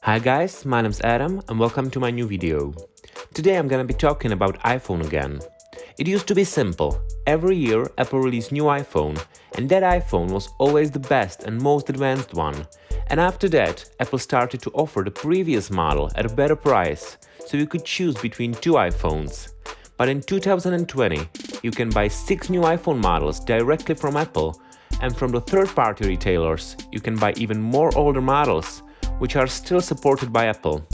Hi guys, my name's Adam and welcome to my new video. Today I'm gonna be talking about iPhone again. It used to be simple. Every year Apple released new iPhone and that iPhone was always the best and most advanced one. And after that, Apple started to offer the previous model at a better price, so you could choose between two iPhones. But in 2020, you can buy 6 new iPhone models directly from Apple, and from the third-party retailers, you can buy even more older models, which are still supported by Apple.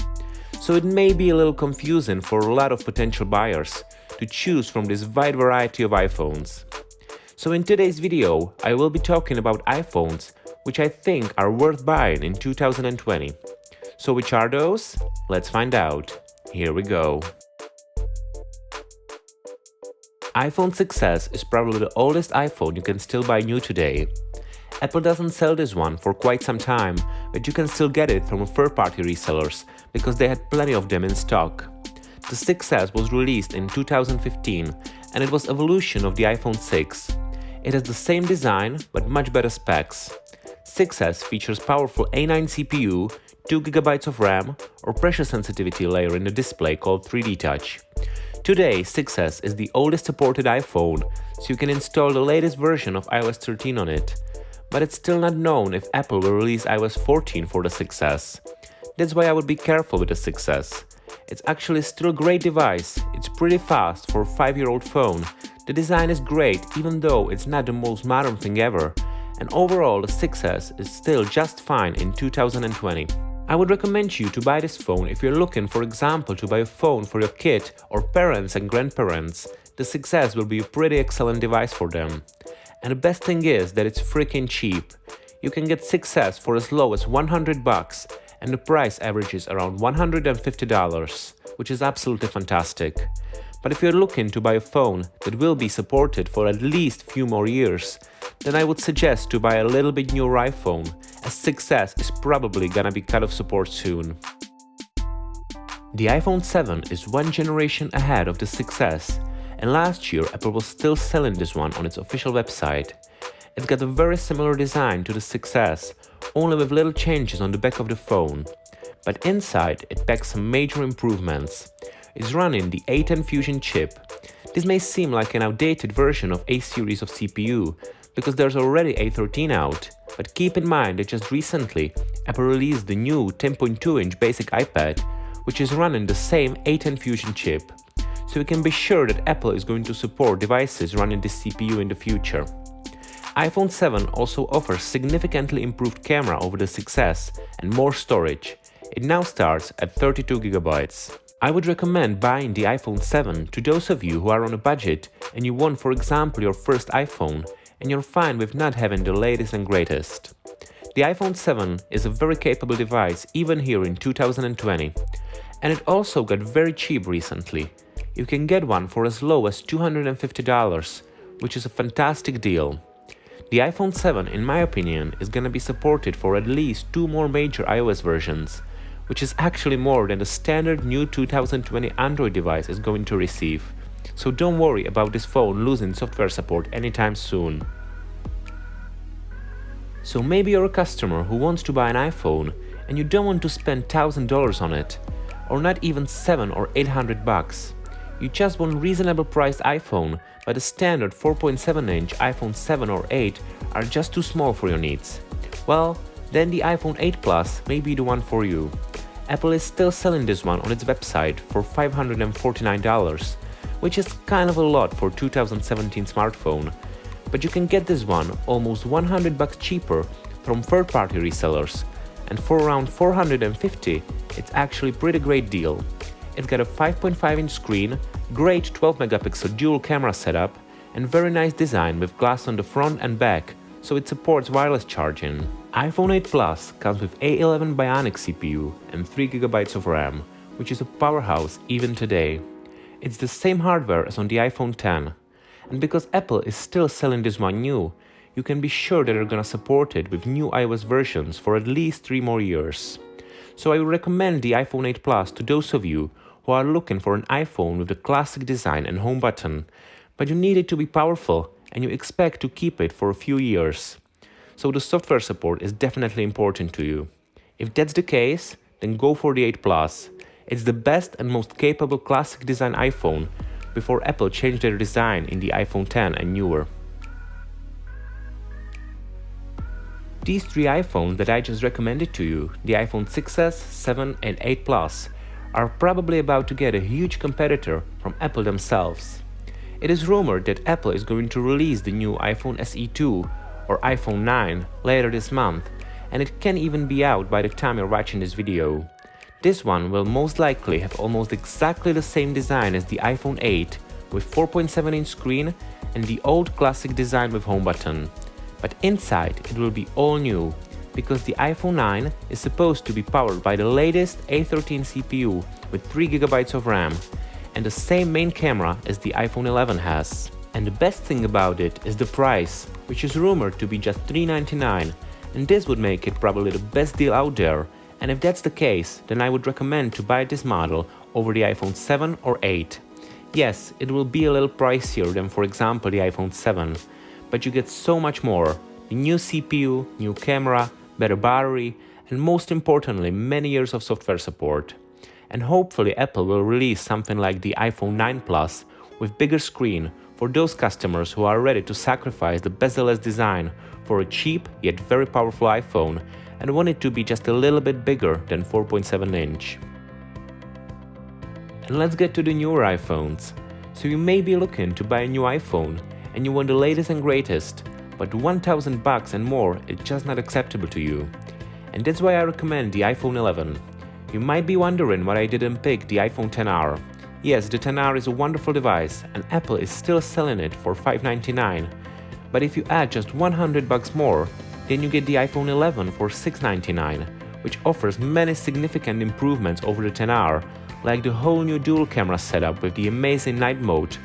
So it may be a little confusing for a lot of potential buyers to choose from this wide variety of iPhones. So in today's video, I will be talking about iPhones which I think are worth buying in 2020. So which are those? Let's find out. Here we go. iPhone 6s is probably the oldest iPhone you can still buy new today. Apple doesn't sell this one for quite some time, but you can still get it from third-party resellers because they had plenty of them in stock. The 6s was released in 2015 and it was evolution of the iPhone 6. It has the same design but much better specs. 6s features powerful A9 CPU, 2GB of RAM, or pressure sensitivity layer in the display called 3D Touch. Today, 6s is the oldest supported iPhone, so you can install the latest version of iOS 13 on it. But it's still not known if Apple will release iOS 14 for the 6s. That's why I would be careful with the 6s. It's actually still a great device, it's pretty fast for a 5-year-old phone, the design is great even though it's not the most modern thing ever, and overall the 6s is still just fine in 2020. I would recommend you to buy this phone if you're looking, for example, to buy a phone for your kid or parents and grandparents. The 6s will be a pretty excellent device for them. And the best thing is that it's freaking cheap. You can get 6s for as low as $100 and the price averages around $150, which is absolutely fantastic. But if you're looking to buy a phone that will be supported for at least a few more years, then I would suggest to buy a little bit newer iPhone, as 6s is probably gonna be cut off support soon. The iPhone 7 is one generation ahead of the 6s, and last year Apple was still selling this one on its official website. It's got a very similar design to the 6s, only with little changes on the back of the phone. But inside it packs some major improvements. It's running the A10 Fusion chip. This may seem like an outdated version of A series of CPU, because there's already A13 out, but keep in mind that just recently Apple released the new 10.2-inch basic iPad, which is running the same A10 Fusion chip. So you can be sure that Apple is going to support devices running this CPU in the future. iPhone 7 also offers significantly improved camera over the 6s and more storage. It now starts at 32GB. I would recommend buying the iPhone 7 to those of you who are on a budget and you want, for example, your first iPhone and you're fine with not having the latest and greatest. The iPhone 7 is a very capable device even here in 2020, and it also got very cheap recently. You can get one for as low as $250, which is a fantastic deal. The iPhone 7, in my opinion, is gonna be supported for at least 2 more major iOS versions, which is actually more than the standard new 2020 Android device is going to receive. So don't worry about this phone losing software support anytime soon. So maybe you're a customer who wants to buy an iPhone and you don't want to spend $1,000 on it, or not even $700 or $800. You just want reasonable priced iPhone, but the standard 4.7-inch iPhone 7 or 8 are just too small for your needs. Well, then the iPhone 8 Plus may be the one for you. Apple is still selling this one on its website for $549, which is kind of a lot for a 2017 smartphone. But you can get this one almost $100 cheaper from third-party resellers, and for around $450, it's actually a pretty great deal. It's got a 5.5-inch screen, great 12-megapixel dual camera setup, and very nice design with glass on the front and back, so it supports wireless charging. iPhone 8 Plus comes with A11 Bionic CPU and 3GB of RAM, which is a powerhouse even today. It's the same hardware as on the iPhone 10, and because Apple is still selling this one new, you can be sure that they're gonna support it with new iOS versions for at least 3 more years. So I would recommend the iPhone 8 Plus to those of you who are looking for an iPhone with the classic design and home button, but you need it to be powerful and you expect to keep it for a few years. So the software support is definitely important to you. If that's the case, then go for the 8 Plus. It's the best and most capable classic design iPhone before Apple changed their design in the iPhone X and newer. These three iPhones that I just recommended to you, the iPhone 6s, 7 and 8 Plus, are probably about to get a huge competitor from Apple themselves. It is rumored that Apple is going to release the new iPhone SE 2 or iPhone 9 later this month, and it can even be out by the time you're watching this video. This one will most likely have almost exactly the same design as the iPhone 8 with 4.7-inch screen and the old classic design with home button. But inside it will be all new, because the iPhone 9 is supposed to be powered by the latest A13 CPU with 3GB of RAM and the same main camera as the iPhone 11 has. And the best thing about it is the price, which is rumored to be just $399, and this would make it probably the best deal out there. And if that's the case, then I would recommend to buy this model over the iPhone 7 or 8. Yes, it will be a little pricier than, for example, the iPhone 7, but you get so much more: the new CPU, new camera, better battery, and most importantly, many years of software support. And hopefully Apple will release something like the iPhone 9 Plus with bigger screen for those customers who are ready to sacrifice the bezel-less design for a cheap yet very powerful iPhone and want it to be just a little bit bigger than 4.7-inch. And let's get to the newer iPhones. So you may be looking to buy a new iPhone and you want the latest and greatest, but $1,000 and more is just not acceptable to you. And that's why I recommend the iPhone 11. You might be wondering why I didn't pick the iPhone XR. Yes, the XR is a wonderful device and Apple is still selling it for $599. But if you add just $100 more, then you get the iPhone 11 for $699, which offers many significant improvements over the XR, like the whole new dual camera setup with the amazing night mode,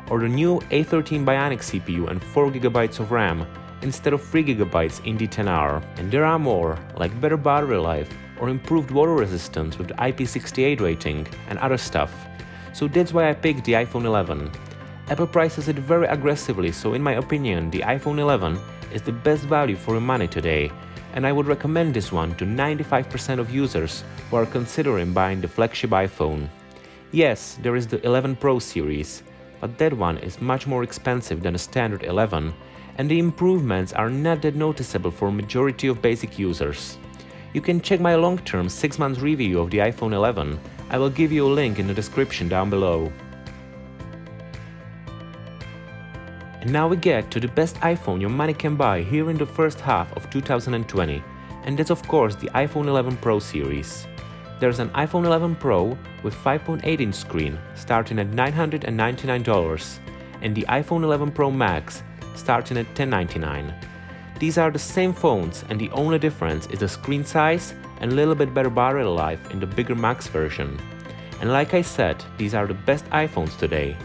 or the new A13 Bionic CPU and 4GB of RAM instead of 3GB in the XR. And there are more, like better battery life or improved water resistance with the IP68 rating and other stuff. So that's why I picked the iPhone 11. Apple prices it very aggressively, so in my opinion the iPhone 11 is the best value for your money today, and I would recommend this one to 95% of users who are considering buying the flagship iPhone. Yes, there is the 11 Pro series, but that one is much more expensive than a standard 11, and the improvements are not that noticeable for majority of basic users. You can check my long-term 6-month review of the iPhone 11, I will give you a link in the description down below. And now we get to the best iPhone your money can buy here in the first half of 2020, and that's of course the iPhone 11 Pro series. There's an iPhone 11 Pro with 5.8-inch screen starting at $999 and the iPhone 11 Pro Max starting at $1,099. These are the same phones and the only difference is the screen size and a little bit better battery life in the bigger Max version. And like I said, these are the best iPhones today.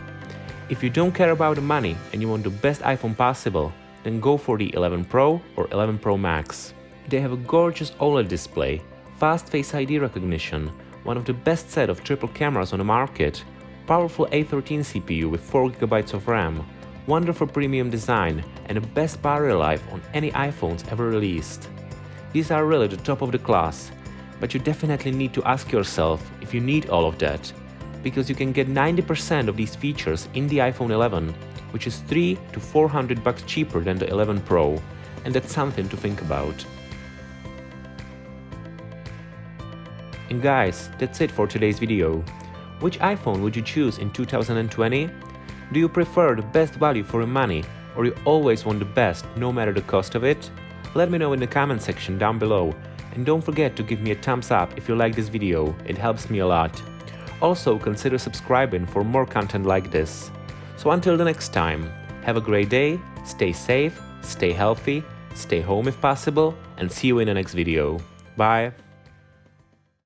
If you don't care about the money and you want the best iPhone possible, then go for the 11 Pro or 11 Pro Max. They have a gorgeous OLED display, fast Face ID recognition, one of the best set of triple cameras on the market, powerful A13 CPU with 4GB of RAM, wonderful premium design, and the best battery life on any iPhones ever released. These are really the top of the class, but you definitely need to ask yourself if you need all of that, because you can get 90% of these features in the iPhone 11, which is $300 to $400 cheaper than the 11 Pro, and that's something to think about. And guys, that's it for today's video. Which iPhone would you choose in 2020? Do you prefer the best value for your money, or you always want the best no matter the cost of it? Let me know in the comment section down below, and don't forget to give me a thumbs up if you like this video, it helps me a lot. Also consider subscribing for more content like this. So until the next time, have a great day, stay safe, stay healthy, stay home if possible, and see you in the next video. Bye!